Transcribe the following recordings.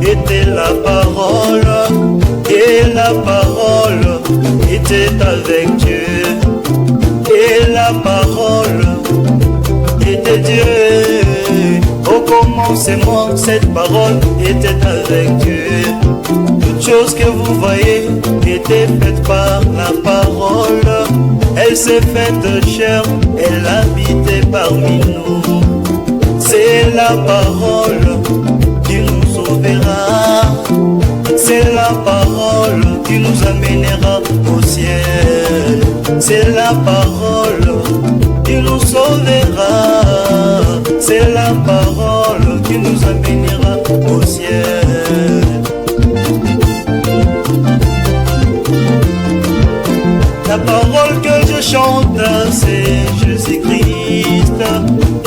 Était la parole, et la parole était avec Dieu, et la parole était Dieu. Au commencement, cette parole était avec Dieu. Toutes choses que vous voyez étaient faites par la parole. Elle s'est faite chair, elle habitait parmi nous. C'est la parole qui nous sauvera, c'est la parole qui nous amènera au ciel, c'est la parole qui nous sauvera, c'est la parole qui nous amènera au ciel. La parole que je chante, c'est Jésus-Christ,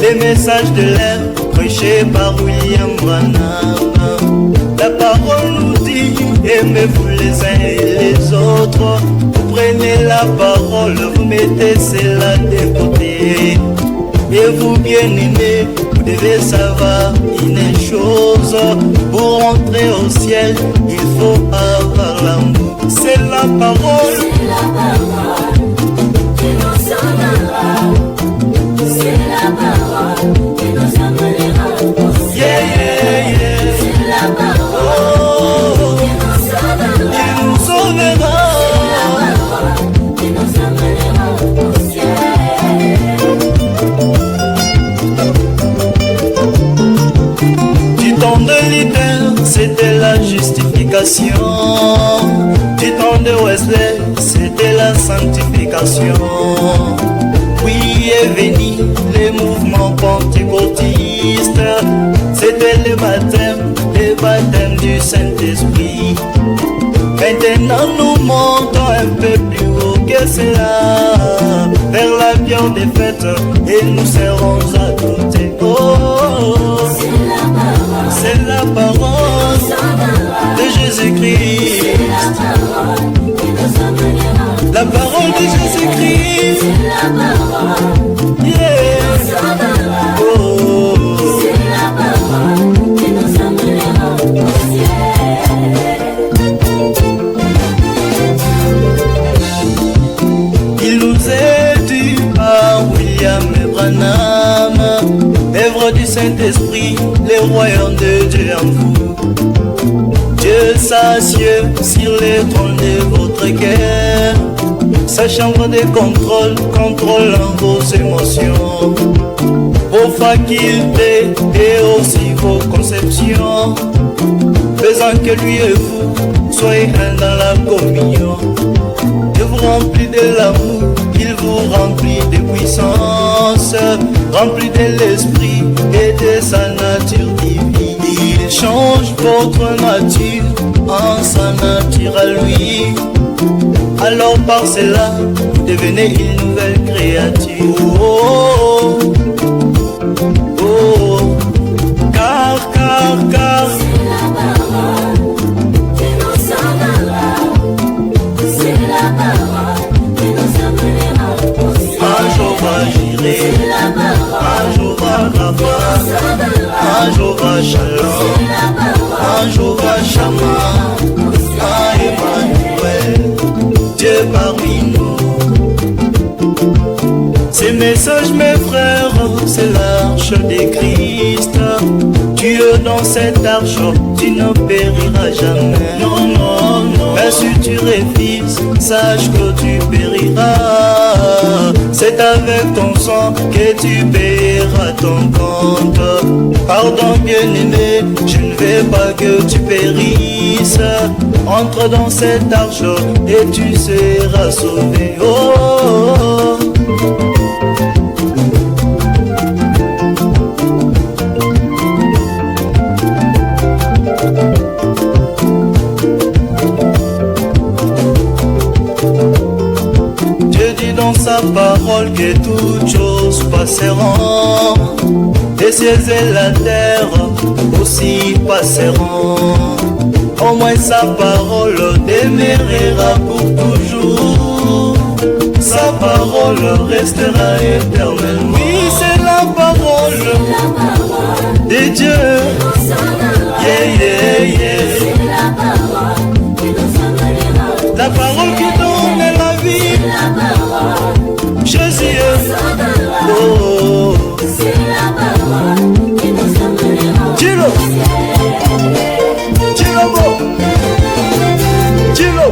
les messages de l'air prêchés par William Branham. La parole nous dit, aimez-vous les uns et les autres. Vous prenez la parole, vous mettez celle-là de côté. Et vous bien-aimés, vous devez savoir une chose. Pour entrer au ciel, il faut avoir l'amour. C'est la parole. C'est la parole qui nous sauvera. C'est la parole qui nous amènera au ciel. Yeah, yeah, yeah. C'est la parole qui nous sauvera. Qui nous sauvera. C'est la parole qui nous amènera au ciel. Du temps de Luther, c'était la justification. Du temps de Wesley, c'était la sanctification. Puis est venu les mouvements pentecôtistes. C'était le baptême du Saint-Esprit. Maintenant nous montons un peu plus haut que cela, vers la pierre des fêtes, et nous serons à côté. Oh, c'est la parole de Jésus-Christ. La parole de Jésus-Christ. Yeah. Oh. C'est la parole qui nous amènera au ciel. Il nous est dû par William Branham, œuvre du Saint-Esprit, les royaumes de Dieu en vous. Dieu s'assied sur les trônes de votre cœur, sa chambre de contrôle contrôlant vos émotions, vos facultés et aussi vos conceptions, faisant que lui et vous soyez un dans la communion. Il vous remplit de l'amour, il vous remplit de puissance, remplit de l'esprit et de sa nature divine. Il change votre nature en sa nature à lui. Alors par cela, vous devenez une nouvelle créature. Oh, oh, oh. Car C'est la parole qui nous sauvera. C'est la parole qui nous amènera au ciel. un jour va girer, C'est la parole un jour va Rafa, qui nous sauvera. un jour va Shalom, C'est la parole un jour va Shama, un Emmanuel, Dieu parmi nous. Ces messages, mes frères, c'est l'arche de Christ. Dieu dans cette arche, tu ne périras jamais. Non, non, non. Mais si tu révises, sache que tu périras. C'est avec ton sang que tu paieras ton compte. Pardon bien-aimé, je ne veux pas que tu périsses. Entre dans cette arche et tu seras sauvé. Oh, oh, oh. toutes choses passeront, les cieux et la terre aussi passeront. Au moins sa parole demeurera pour toujours. Sa parole restera éternellement. Oui, c'est la parole de Dieu. Yeah, yeah, yeah. C'est la parole qui nous emmènera. La parole qui donne la vie. C'est la parole. Jésus. Oh. C'est la parole qui nous emmènera. Dis-le. Dis-le bon. Dis-le.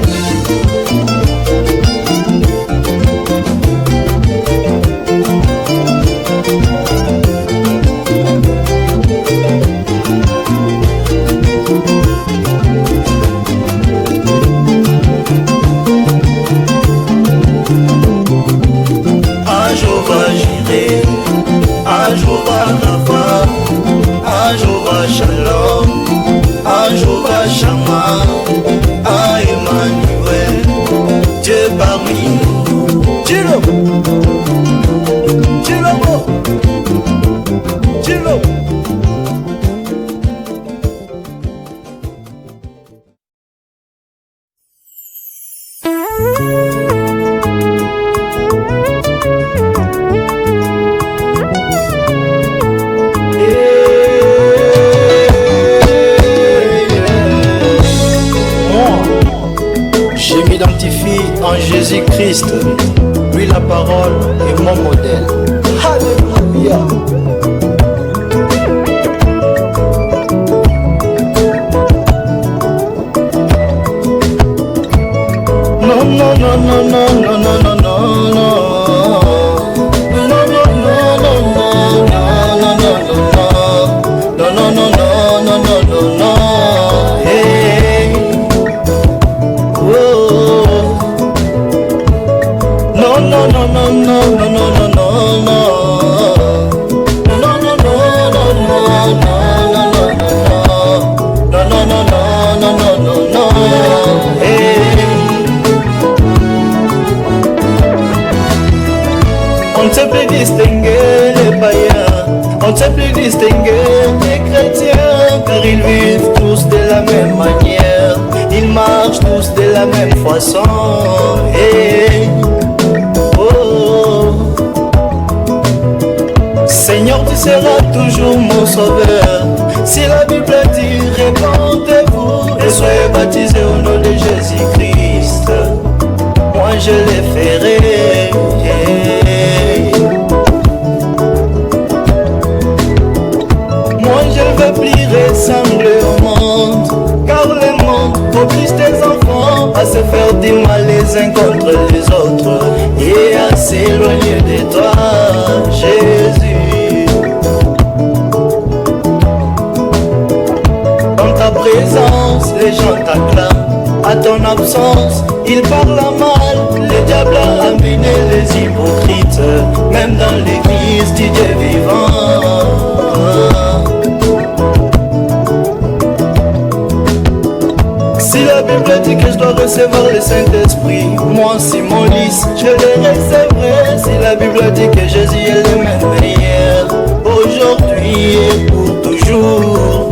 Shalom, un jour à Shama, à Emmanuel, Dieu parmi nous. Dis-le, dis-le, dis-le. En Jésus-Christ, lui la parole est mon modèle. Alléluia. Non, non, non, non, non, non, non, non, non, non. On ne sait plus distinguer les païens, on ne sait plus distinguer les chrétiens, car ils vivent tous de la même manière, ils marchent tous de la même façon. Hey. Oh. Seigneur, tu seras toujours mon sauveur. Si la Bible dit répandez-vous et soyez baptisés au nom de Jésus-Christ, moi je les ferai. Moi je ne veux plus ressembler au monde, car le monde oblige tes enfants à se faire du mal les uns contre les autres et à s'éloigner de toi, Jésus. Dans ta présence, les gens t'acclament. À ton absence, ils parlent mal. Le diable a amené les hypocrites, même dans l'église du Dieu vivant. Si la Bible dit que je dois recevoir le Saint-Esprit, moi Simon Lys, je le recevrai. Si la Bible dit que Jésus est le même hier, aujourd'hui et pour toujours.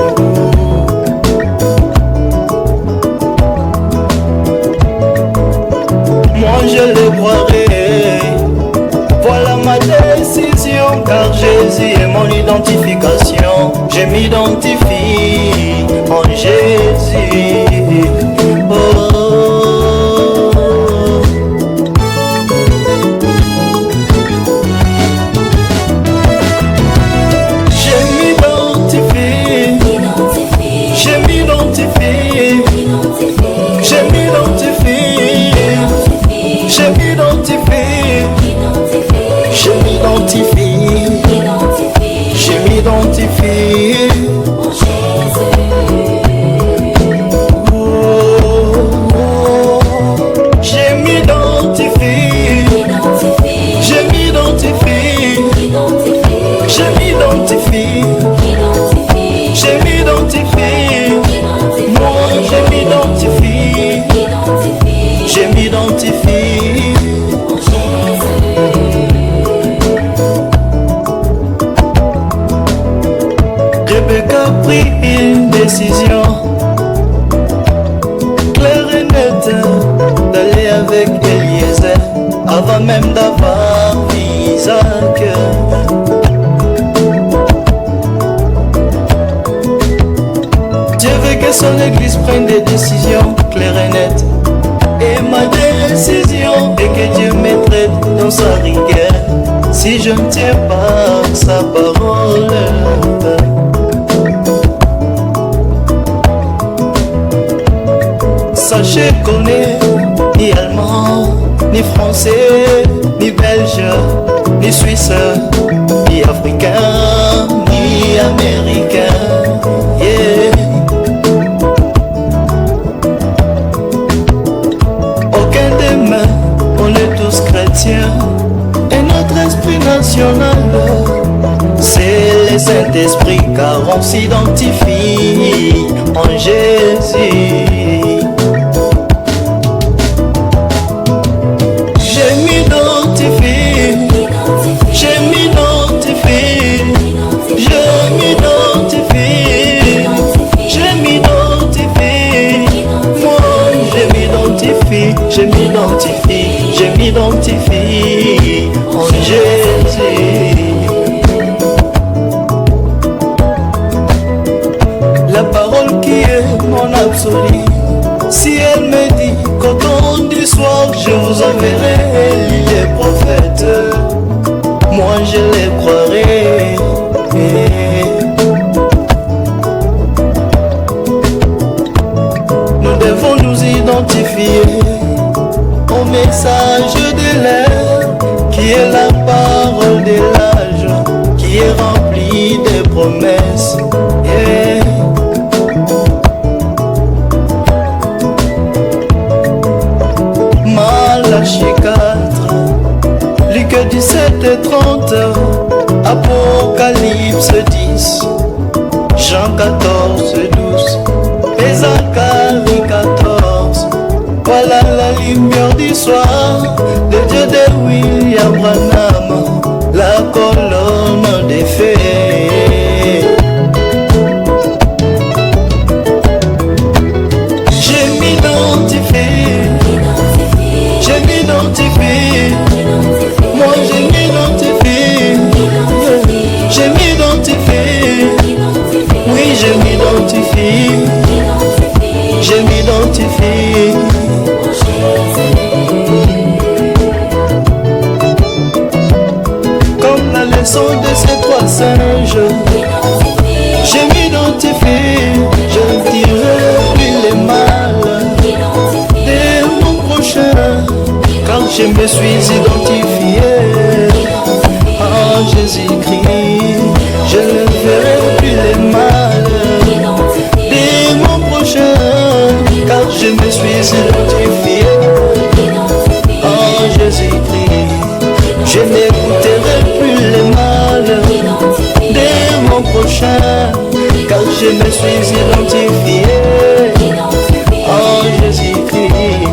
Moi je le croirai. Voilà ma décision, car Jésus est mon identification. Je m'identifie en Jésus. Oh. Je m'identifie. Je m'identifie. Je m'identifie. Je m'identifie. Je m'identifie. Je m'identifie. Oh. Rebecca prit une décision claire et nette d'aller avec Eliezer avant même d'avoir Isaac. Dieu veut que son église prenne des décisions claires et nettes. Et ma décision est que Dieu me traite dans sa rigueur si je ne tiens pas sa parole. Sachez qu'on n'est ni allemand, ni français, ni belge, ni suisse, ni africain, ni américain. Yeah. Aucun des mains, on est tous chrétiens. Et notre esprit national, c'est le Saint-Esprit, car on s'identifie en Jésus. Je m'identifie en Jésus. La parole qui est mon absolu, si elle me dit qu'au temps du soir je vous enverrai les prophètes, moi je les croirai. Nous devons nous identifier au message de l'air, qui est la parole de l'âge, qui est remplie de promesses. Yeah. Malachie 4, Luc 17 et 30, Apocalypse 10, Jean 14 12, et Zacharie 14. Voilà la lumière du soir, le Dieu de William Branham, la colonne des fées. Je m'identifie, moi je m'identifie, oui je m'identifie, je m'identifie. Comme la leçon de ces trois singes, je m'identifie, je ne dirai plus les mal de mon prochain, car je me suis identifié en Jésus-Christ. Je ne verrai plus les mal de mon prochain, car je me suis identifié en Jésus-Christ. Je n'écouterai plus les mal de mon prochain, car je me suis identifié en Jésus-Christ.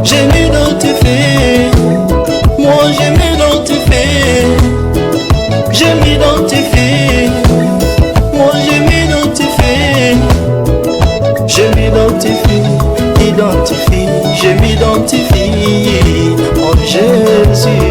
Je m'identifie, moi je m'identifie, je m'identifie, moi je m'identifie, je m'identifie, identifie, je m'identifie en Jésus.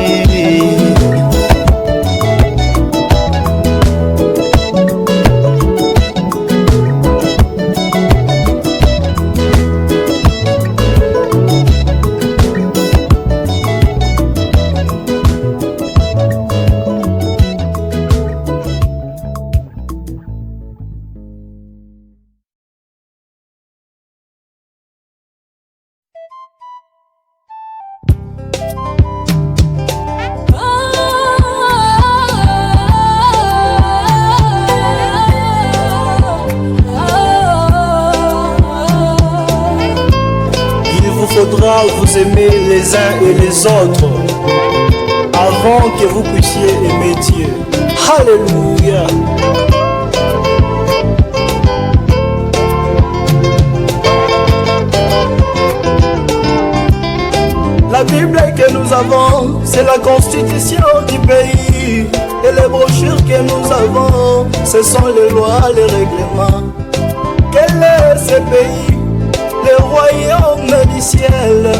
Faudra vous aimer les uns et les autres avant que vous puissiez aimer Dieu. Alléluia. La Bible que nous avons, c'est la constitution du pays. Et les brochures que nous avons, Ce sont les lois, les règlements. Quel est ce pays? Le royaume du ciel,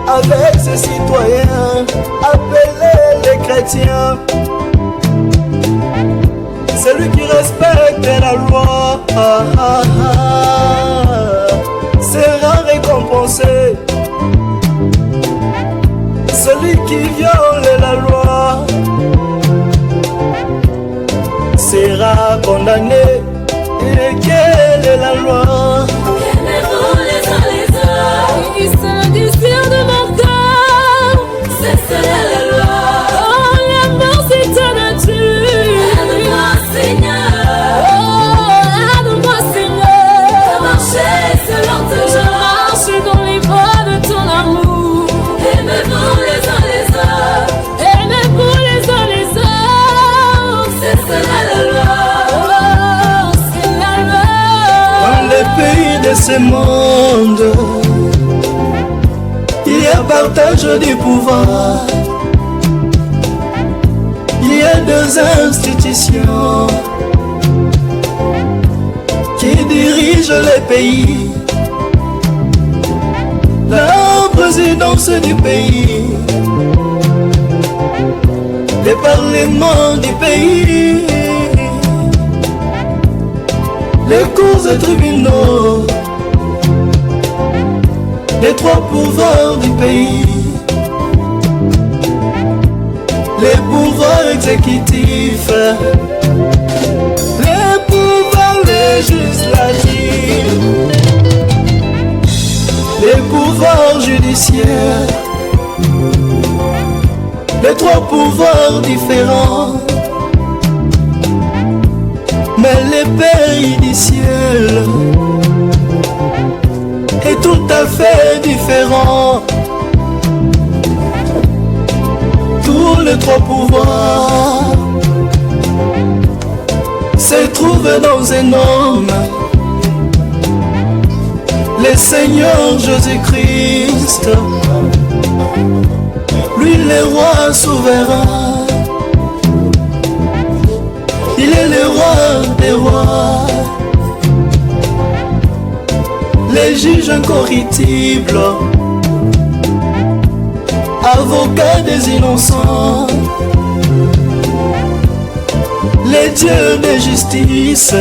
avec ses citoyens appelés les chrétiens. Celui qui respecte la loi sera récompensé. Celui qui viole la loi sera condamné. Et quelle est la loi? Aimez-vous les uns les autres. Ils sont du ciel de mon corps. C'est cela la loi. Oh, l'amour c'est ta nature. Aide-moi Seigneur. Oh, aide-moi Seigneur. À marcher selon tes lois. Je marche dans les voies de ton amour. Aimez-vous les uns les autres. Aimez-vous les uns les autres. C'est cela la loi. Pays de ce monde, il y a partage du pouvoir. Il y a deux institutions qui dirigent le pays. La présidence du pays, le parlement du pays, les cours et tribunaux, les trois pouvoirs du pays, les pouvoirs exécutifs, les pouvoirs législatifs, les pouvoirs judiciaires, les trois pouvoirs différents. Mais le pays du ciel est tout à fait différent. Tous les trois pouvoirs se trouvent dans un homme, le Seigneur Jésus-Christ, lui le roi souverain. Il est le roi des rois, le juge incorruptible, avocat des innocents, le Dieu de justice.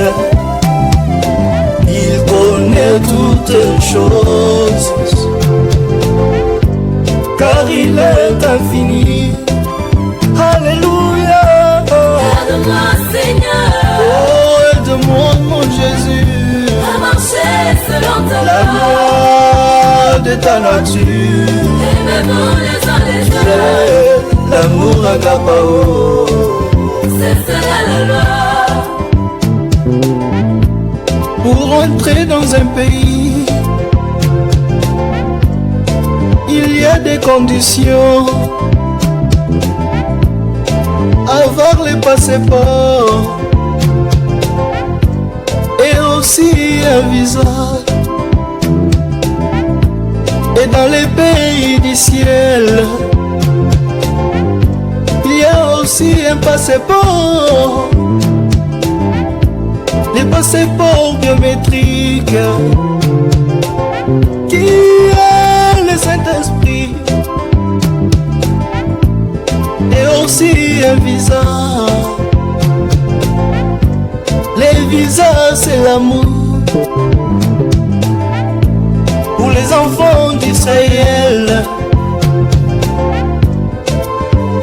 Il connaît toutes choses, car il est infini. Alléluia. Aide-moi Seigneur. Oh, aide-moi mon Jésus à marcher selon ta la loi de ta nature. Aimez-vous les uns les autres. L'amour agapao, c'est cela la loi. Pour entrer dans un pays, il y a des conditions. Avoir les passeports et aussi un visa. Et dans les pays du ciel, il y a aussi un passeport. Les passeports biométriques qui est le Saint-Esprit. Et aussi un visa. Les visas c'est l'amour. Pour les enfants d'Israël,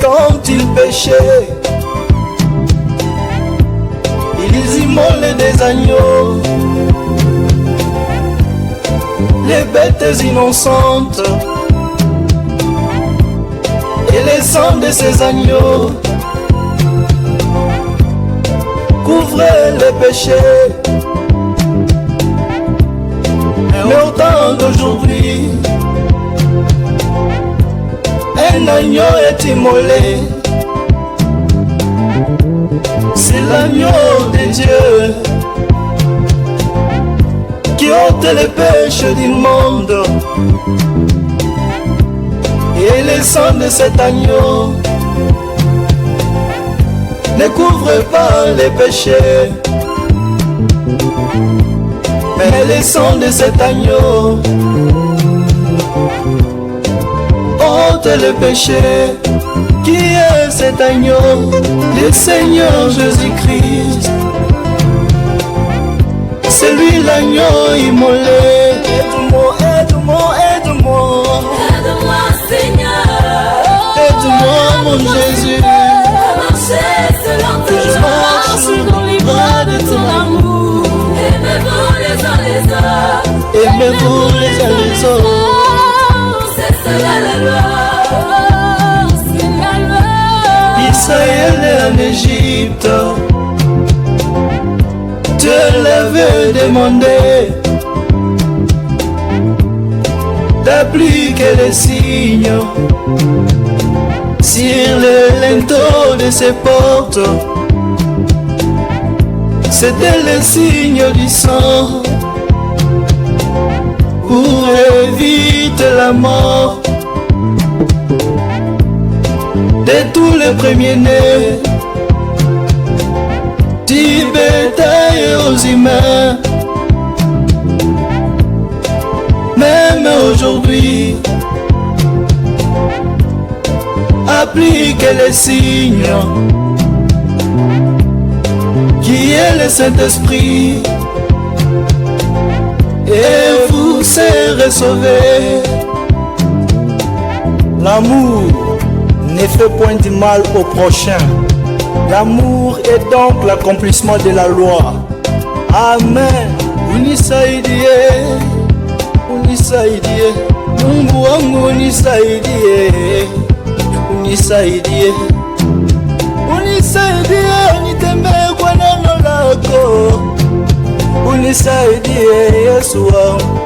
quand ils péchaient, ils immolaient des agneaux, les bêtes innocentes. Et les sangs de ces agneaux couvraient les péchés. Mais au temps d'aujourd'hui, un agneau est immolé. C'est l'agneau de Dieu qui ôte les péchés du monde. Et le sang de cet agneau ne couvre pas les péchés. le sang de cet agneau ôte le péché. Qui est cet agneau? Le Seigneur Jésus-Christ. C'est lui l'agneau immolé. Aide-moi, aide-moi, aide-moi. Aide-moi, Seigneur. Aide-moi, mon Jésus. À marcher selon tes Je marche dans les bras de ton amour. Aimez-vous les uns les autres. Aimez-vous les uns les autres. C'est cela la loi. C'est la loi. Israël est en Égypte. Dieu l'avait demandé d'appliquer les signes sur les linteaux de ses portes. C'était le signe du sang pour éviter la mort de tous les premiers-nés, du bétail aux humains. Même aujourd'hui, appliquez les signes qui est le Saint-Esprit et vous serez sauvés. L'amour ne fait point du mal au prochain. L'amour est donc l'accomplissement de la loi. Amen. Unisaidie, unisaidie, Mungu wangu unisaidie, unisaidie, unisaidie nitembee kwa neno lako, unisaidie Yesu wangu,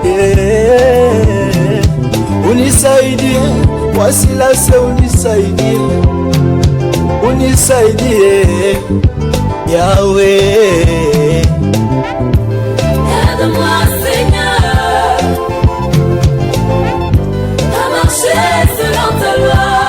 unisaidie wasilase, unisaidie, unisaidie Yahweh. Aide-moi, Seigneur, à marcher selon ta loi.